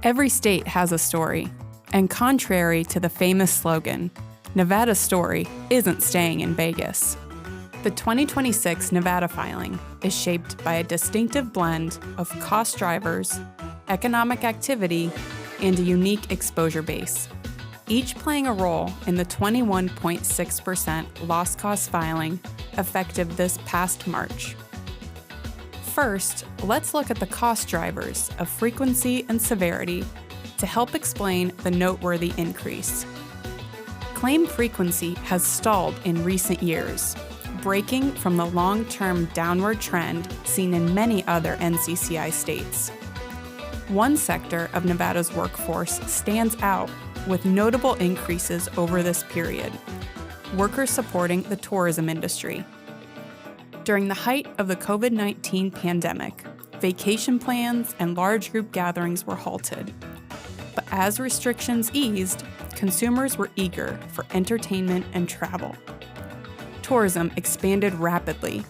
Every state has a story, and contrary to the famous slogan, Nevada's story isn't staying in Vegas. The 2026 Nevada filing is shaped by a distinctive blend of cost drivers, economic activity, and a unique exposure base, each playing a role in the 21.6% loss cost filing effective this past March. First, let's look at the cost drivers of frequency and severity to help explain the noteworthy increase. Claim frequency has stalled in recent years, breaking from the long-term downward trend seen in many other NCCI states. One sector of Nevada's workforce stands out with notable increases over this period: workers supporting the tourism industry. During the height of the COVID-19 pandemic, vacation plans and large group gatherings were halted. But as restrictions eased, consumers were eager for entertainment and travel. Tourism expanded rapidly,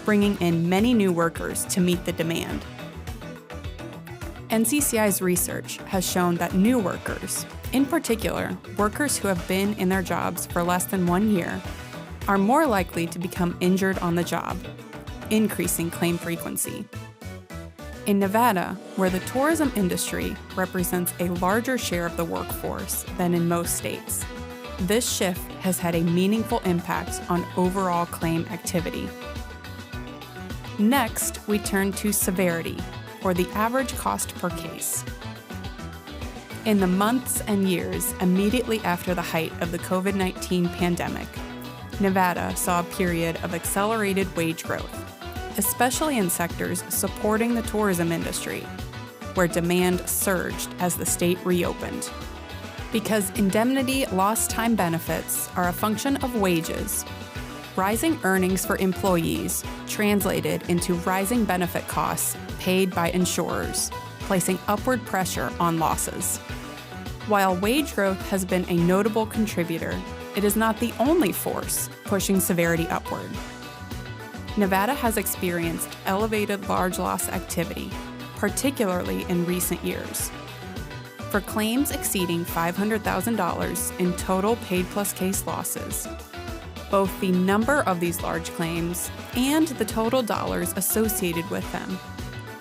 bringing in many new workers to meet the demand. NCCI's research has shown that new workers, in particular workers who have been in their jobs for less than 1 year, are more likely to become injured on the job, increasing claim frequency. In Nevada, where the tourism industry represents a larger share of the workforce than in most states, this shift has had a meaningful impact on overall claim activity. Next, we turn to severity, or the average cost per case. In the months and years immediately after the height of the COVID-19 pandemic, Nevada saw a period of accelerated wage growth, especially in sectors supporting the tourism industry, where demand surged as the state reopened. Because indemnity lost time benefits are a function of wages, rising earnings for employees translated into rising benefit costs paid by insurers, placing upward pressure on losses. While wage growth has been a notable contributor, it is not the only force pushing severity upward. Nevada has experienced elevated large loss activity, particularly in recent years. For claims exceeding $500,000 in total paid plus case losses, both the number of these large claims and the total dollars associated with them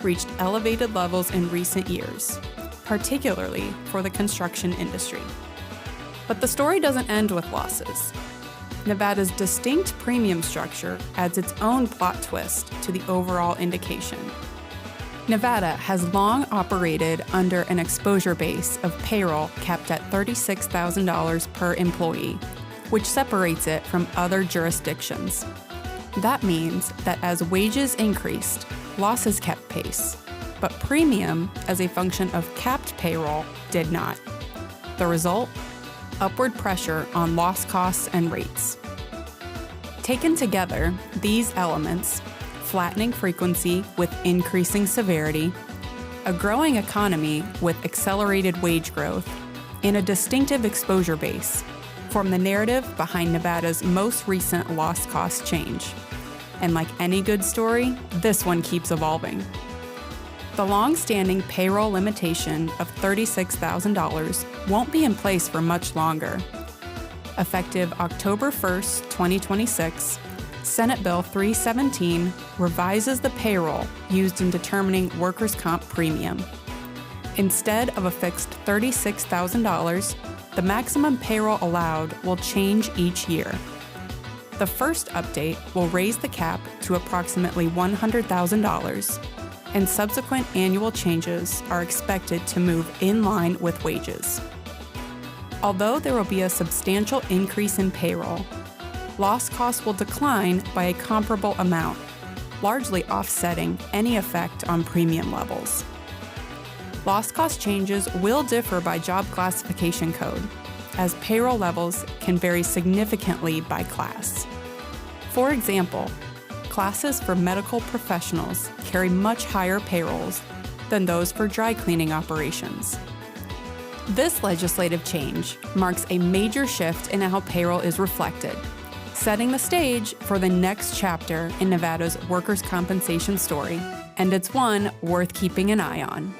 reached elevated levels in recent years, particularly for the construction industry. But the story doesn't end with losses. Nevada's distinct premium structure adds its own plot twist to the overall indication. Nevada has long operated under an exposure base of payroll capped at $36,000 per employee, which separates it from other jurisdictions. That means that as wages increased, losses kept pace, but premium, as a function of capped payroll, did not. The result? Upward pressure on loss costs and rates. Taken together, these elements, flattening frequency with increasing severity, a growing economy with accelerated wage growth, and a distinctive exposure base, form the narrative behind Nevada's most recent loss cost change. And like any good story, this one keeps evolving. The long-standing payroll limitation of $36,000 won't be in place for much longer. Effective October 1st, 2026, Senate Bill 317 revises the payroll used in determining workers' comp premium. Instead of a fixed $36,000, the maximum payroll allowed will change each year. The first update will raise the cap to approximately $100,000, and subsequent annual changes are expected to move in line with wages. Although there will be a substantial increase in payroll, loss costs will decline by a comparable amount, largely offsetting any effect on premium levels. Loss cost changes will differ by job classification code, as payroll levels can vary significantly by class. For example, classes for medical professionals carry much higher payrolls than those for dry cleaning operations. This legislative change marks a major shift in how payroll is reflected, setting the stage for the next chapter in Nevada's workers' compensation story, and it's one worth keeping an eye on.